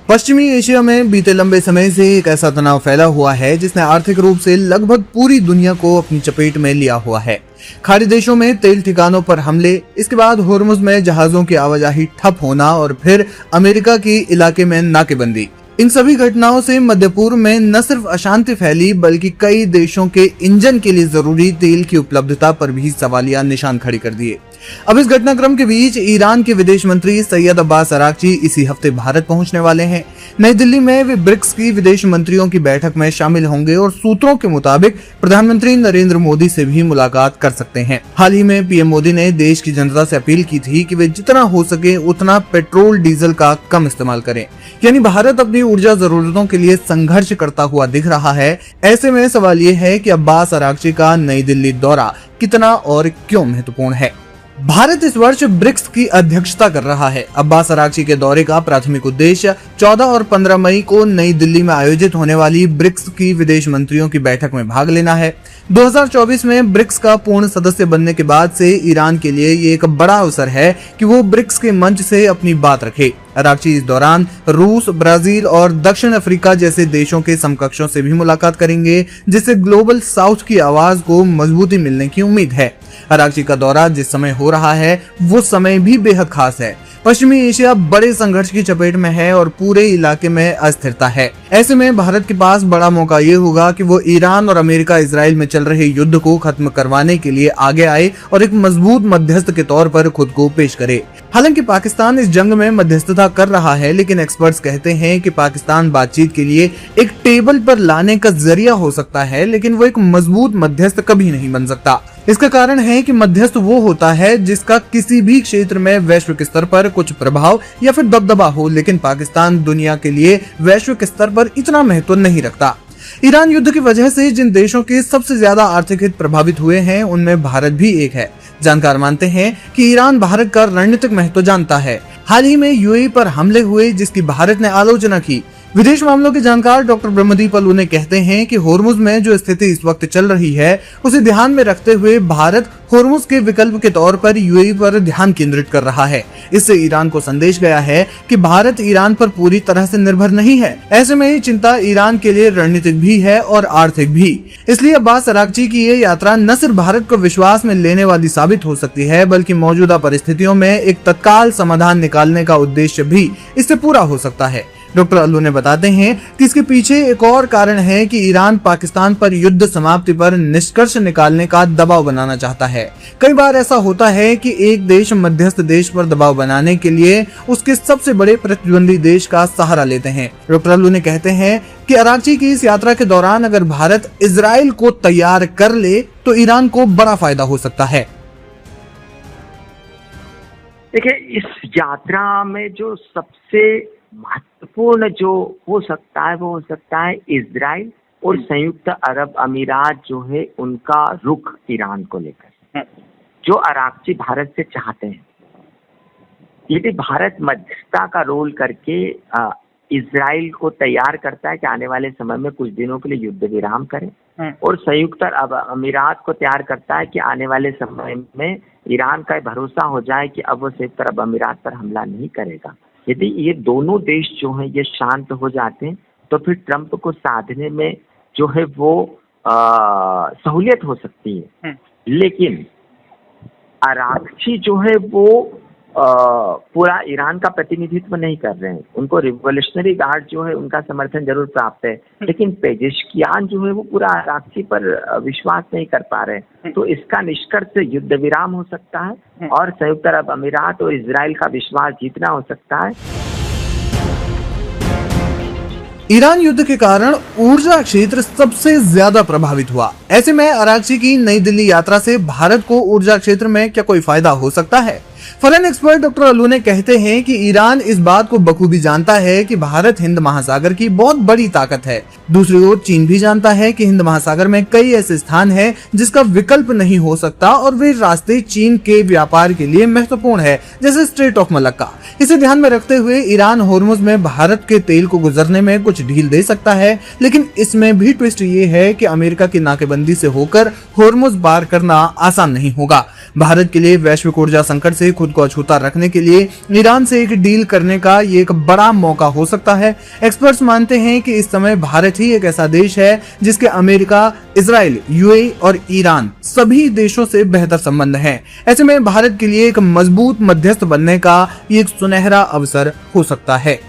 पश्चिमी एशिया में बीते लंबे समय से एक ऐसा तनाव फैला हुआ है जिसने आर्थिक रूप से लगभग पूरी दुनिया को अपनी चपेट में लिया हुआ है। खाड़ी देशों में तेल ठिकानों पर हमले, इसके बाद होर्मुज में जहाजों की आवाजाही ठप होना और फिर अमेरिका की इलाके में नाकेबंदी। इन सभी घटनाओं से मध्य पूर्व में न सिर्फ अशांति फैली बल्कि कई देशों के इंजन के लिए जरूरी तेल की उपलब्धता पर भी सवालिया निशान खड़े कर दिए। अब इस घटनाक्रम के बीच ईरान के विदेश मंत्री सैयद अब्बास अरागची इसी हफ्ते भारत पहुंचने वाले हैं। नई दिल्ली में वे ब्रिक्स की विदेश मंत्रियों की बैठक में शामिल होंगे और सूत्रों के मुताबिक प्रधानमंत्री नरेंद्र मोदी से भी मुलाकात कर सकते हैं। हाल ही में पीएम मोदी ने देश की जनता से अपील की थी कि वे जितना हो सके उतना पेट्रोल डीजल का कम इस्तेमाल करें। यानी भारत अपनी ऊर्जा जरूरतों के लिए संघर्ष करता हुआ दिख रहा है। ऐसे में सवाल ये है कि अब्बास अरागची का नई दिल्ली दौरा कितना और क्यों महत्वपूर्ण है। भारत इस वर्ष ब्रिक्स की अध्यक्षता कर रहा है। अब्बास अरागची के दौरे का प्राथमिक उद्देश्य 14 और 15 मई को नई दिल्ली में आयोजित होने वाली ब्रिक्स की विदेश मंत्रियों की बैठक में भाग लेना है। 2024 में ब्रिक्स का पूर्ण सदस्य बनने के बाद से ईरान के लिए ये एक बड़ा अवसर है कि वो ब्रिक्स के मंच से अपनी बात रखे। अरागची इस दौरान रूस, ब्राजील और दक्षिण अफ्रीका जैसे देशों के समकक्षों से भी मुलाकात करेंगे, जिससे ग्लोबल साउथ की आवाज को मजबूती मिलने की उम्मीद है। अरागची का दौरा जिस समय हो रहा है वो समय भी बेहद खास है। पश्चिमी एशिया बड़े संघर्ष की चपेट में है और पूरे इलाके में अस्थिरता है। ऐसे में भारत के पास बड़ा मौका ये होगा कि वो ईरान और अमेरिका इजराइल में चल रहे युद्ध को खत्म करवाने के लिए आगे आए और एक मजबूत मध्यस्थ के तौर पर खुद को पेश करे। हालांकि पाकिस्तान इस जंग में मध्यस्थता कर रहा है, लेकिन एक्सपर्ट्स कहते हैं कि पाकिस्तान बातचीत के लिए एक टेबल पर लाने का जरिया हो सकता है, लेकिन वो एक मजबूत मध्यस्थ कभी नहीं बन सकता। इसका कारण है कि मध्यस्थ वो होता है जिसका किसी भी क्षेत्र में वैश्विक स्तर पर कुछ प्रभाव या फिर दबदबा हो, लेकिन पाकिस्तान दुनिया के लिए वैश्विक स्तर पर इतना महत्व नहीं रखता। ईरान युद्ध की वजह से जिन देशों के सबसे ज्यादा आर्थिक हित प्रभावित हुए हैं उनमें भारत भी एक है। जानकार मानते हैं कि ईरान भारत का रणनीतिक महत्व जानता है। हाल ही में यूएई पर हमले हुए जिसकी भारत ने आलोचना की। विदेश मामलों के जानकार डॉक्टर ब्रह्मदीप अल्लूने कहते हैं कि होर्मुज में जो स्थिति इस वक्त चल रही है उसे ध्यान में रखते हुए भारत होर्मुज के विकल्प के तौर पर यूएई पर ध्यान केंद्रित कर रहा है। इससे ईरान को संदेश गया है कि भारत ईरान पर पूरी तरह से निर्भर नहीं है। ऐसे में ये चिंता ईरान के लिए रणनीतिक भी है और आर्थिक भी। इसलिए अब्बास अरागची की ये यात्रा न सिर्फ भारत को विश्वास में लेने वाली साबित हो सकती है बल्कि मौजूदा परिस्थितियों में एक तत्काल समाधान निकालने का उद्देश्य भी इससे पूरा हो सकता है। डॉक्टर अल्लू ने बताते हैं कि इसके पीछे एक और कारण है कि ईरान पाकिस्तान पर युद्ध समाप्ति पर निष्कर्ष निकालने का दबाव बनाना चाहता है। कई बार ऐसा होता है कि एक देश मध्यस्थ देश पर दबाव बनाने के लिए उसके सबसे बड़े प्रतिद्वंदी देश का सहारा लेते हैं। डॉक्टर अल्लू ने कहते हैं कि अरागची की इस यात्रा के दौरान अगर भारत इजराइल को तैयार कर ले तो ईरान को बड़ा फायदा हो सकता है। देखिए, इस यात्रा में जो सबसे महत्वपूर्ण जो हो सकता है वो हो सकता है इजराइल और संयुक्त अरब अमीरात जो है उनका रुख ईरान को लेकर, जो अरागची भारत से चाहते हैं। यदि भारत मध्यस्थता का रोल करके इजराइल को तैयार करता है कि आने वाले समय में कुछ दिनों के लिए युद्ध विराम करे और संयुक्त अरब अमीरात को तैयार करता है कि आने वाले समय में ईरान का भरोसा हो जाए कि अब वो संयुक्त अरब अमीरात पर हमला नहीं करेगा। यदि ये दोनों देश जो हैं ये शांत हो जाते हैं तो फिर ट्रंप को साधने में जो है वो सहूलियत हो सकती है। लेकिन अरागची जो है वो पूरा ईरान का प्रतिनिधित्व नहीं कर रहे हैं। उनको रिवोल्यूशनरी गार्ड जो है उनका समर्थन जरूर प्राप्त है, लेकिन पेजेशकियान जो है वो पूरा अरागची पर विश्वास नहीं कर पा रहे। तो इसका निष्कर्ष युद्ध विराम हो सकता है और संयुक्त अरब अमीरात और इजराइल का विश्वास जीतना हो सकता है। ईरान युद्ध के कारण ऊर्जा क्षेत्र सबसे ज्यादा प्रभावित हुआ। ऐसे में अरागची की नई दिल्ली यात्रा से भारत को ऊर्जा क्षेत्र में क्या कोई फायदा हो सकता है? फॉरेन एक्सपर्ट डॉक्टर अल्लू ने कहते हैं कि ईरान इस बात को बखूबी जानता है कि भारत हिंद महासागर की बहुत बड़ी ताकत है। दूसरी ओर चीन भी जानता है कि हिंद महासागर में कई ऐसे स्थान हैं जिसका विकल्प नहीं हो सकता और वे रास्ते चीन के व्यापार के लिए महत्वपूर्ण है, जैसे स्ट्रेट ऑफ मलक्का। इसे ध्यान में रखते हुए ईरान होर्मुज में भारत के तेल को गुजरने में कुछ ढील दे सकता है, लेकिन इसमें भी ट्विस्ट ये है कि अमेरिका की नाकेबंदी से होकर होर्मुज पार करना आसान नहीं होगा। भारत के लिए वैश्विक ऊर्जा संकट से खुद को अछूता रखने के लिए ईरान से एक डील करने का ये एक बड़ा मौका हो सकता है। एक्सपर्ट्स मानते हैं कि इस समय भारत ही एक ऐसा देश है जिसके अमेरिका, इजराइल, यूएई और ईरान सभी देशों से बेहतर संबंध हैं। ऐसे में भारत के लिए एक मजबूत मध्यस्थ बनने का ये एक सुनहरा अवसर हो सकता है।